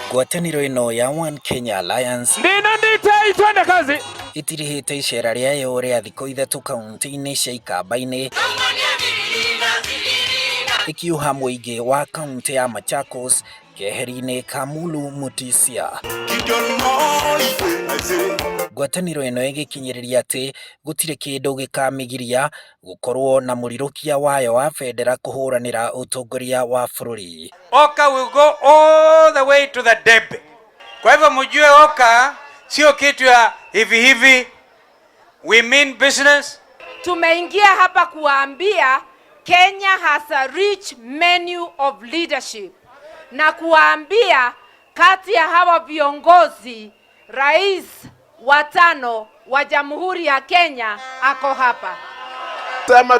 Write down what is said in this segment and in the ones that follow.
ngwatanĩro ĩno ya One Kenya Alliance twende kazi itirihĩte icera rĩayo rĩa thikũ ithatũ kaunti-inĩ cia ikamba-inĩ ikiuha mũingĩ wa kaunti ya Machakos keheri-inĩ ka Mulu Mutisia. Ngwatanĩro ĩno ĩgĩkinyĩrĩria atĩ gũtirĩ kĩndũ gĩkamĩgiria gũkorwo na mũrirũkia wayo wa bendera kũhũranĩra ũtongoria wa bũrũri. OKA will go all the way to the debe. Kwa hivyo mjue OKA sio kitu ya hivi hivi. We mean business. Tumeingia hapa kuwaambia Kenya has a rich menu of leadership. Na kuwaambia kati ya hawa viongozi rais wa 5 wa Jamhuri ya Kenya ako hapa.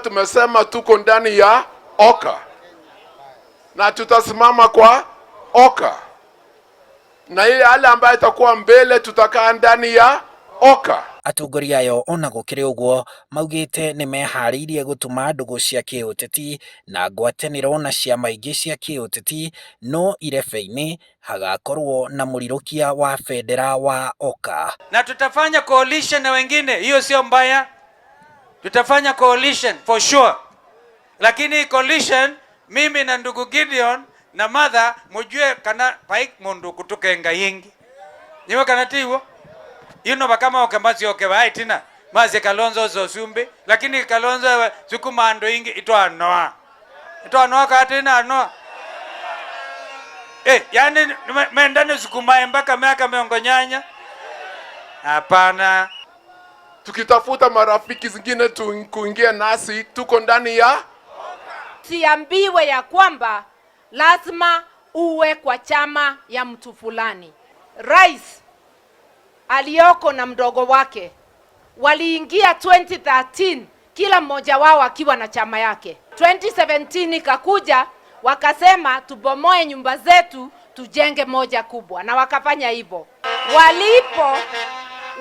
Tumesema tuko ndani ya OKA. Na tutasimama kwa OKA. Na ile hali ambayo itakuwa mbele tutakaa ndani ya OKA. Atongoria ayo ona gũkĩrĩ ũguo maugĩte nĩ meharĩirie gũtuma ndũgũ cia kĩũteti na ngwatanĩro na ciama ingĩ cia kĩũteti, no irebe-inĩ hagakorwo na mũrirũkia wa bendera wa OKA. Na tutafanya coalition na wengine, hiyo sio mbaya. Tutafanya coalition for sure. Lakini coalition mimi na ndugu Gideon na Mother mujue kana paik mundu kutukenga yingi. Niwe kanatiwo. Bakama okambasi okebai tina. Maze Kalonzo zosumbi. Lakini Kalonzo sukuma ando ingi itoa noa. Itoa noa katina noa. Yani mendane sukuma mpaka miaka meongonyanya. Hapana. Tukitafuta marafiki zingine kuingia nasi tuko ndani ya siambiwe ya kwamba lazima uwe kwa chama ya mtu fulani. Rais alioko na mdogo wake waliingia 2013 kila mmoja wao akiwa na chama yake. 2017 kakuja wakasema tubomoe nyumba zetu tujenge moja kubwa, na wakafanya hivyo.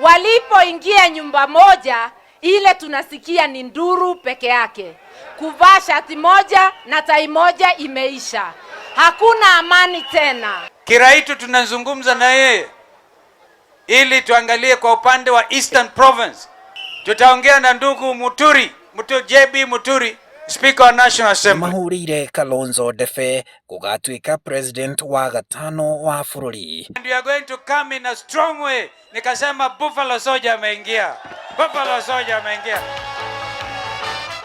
Walipoingia nyumba moja ile tunasikia ni nduru peke yake. Kuvaa shati moja na tai moja imeisha. Hakuna amani tena. Kiraitu tunazungumza na yeye ili tuangalie kwa upande wa Eastern Province. Tutaongea na ndugu JB Muturi, Speaker wa National Assembly. Mahurire Kalonzo Defe kugatuika president wa 5 wa bũrũri. And we are going to come in a strong way. Nikasema Buffalo Soldier ameingia. Buffalo Soldier ameingia.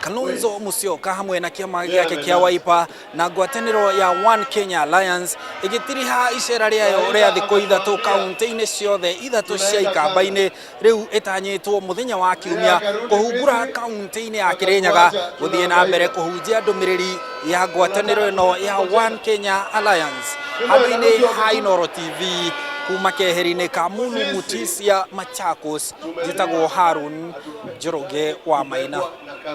Kalonzo Musyoka hamwe na kiama gĩake kĩa Wiper na ngwatanĩro ya One Kenya Alliance igĩtiriha icera rĩayo rĩa thikũ ithatũ kaunti-inĩ ciothe ithatũ cia ikamba-inĩ rĩu ĩtanyĩtwo mũthenya wa Kiumia kũhungura kaunti-inĩ ya Kirinyaga gũthiĩ na mbere kũhunjia ndũmĩrĩri ya ngwatanĩro ĩno ya One Kenya Alliance. Handũ-inĩ ha Inooro TV kuma keheri-inĩ ka Mulu Mutisia Machakos, njĩtagwo Harun Njoroge wa Maina.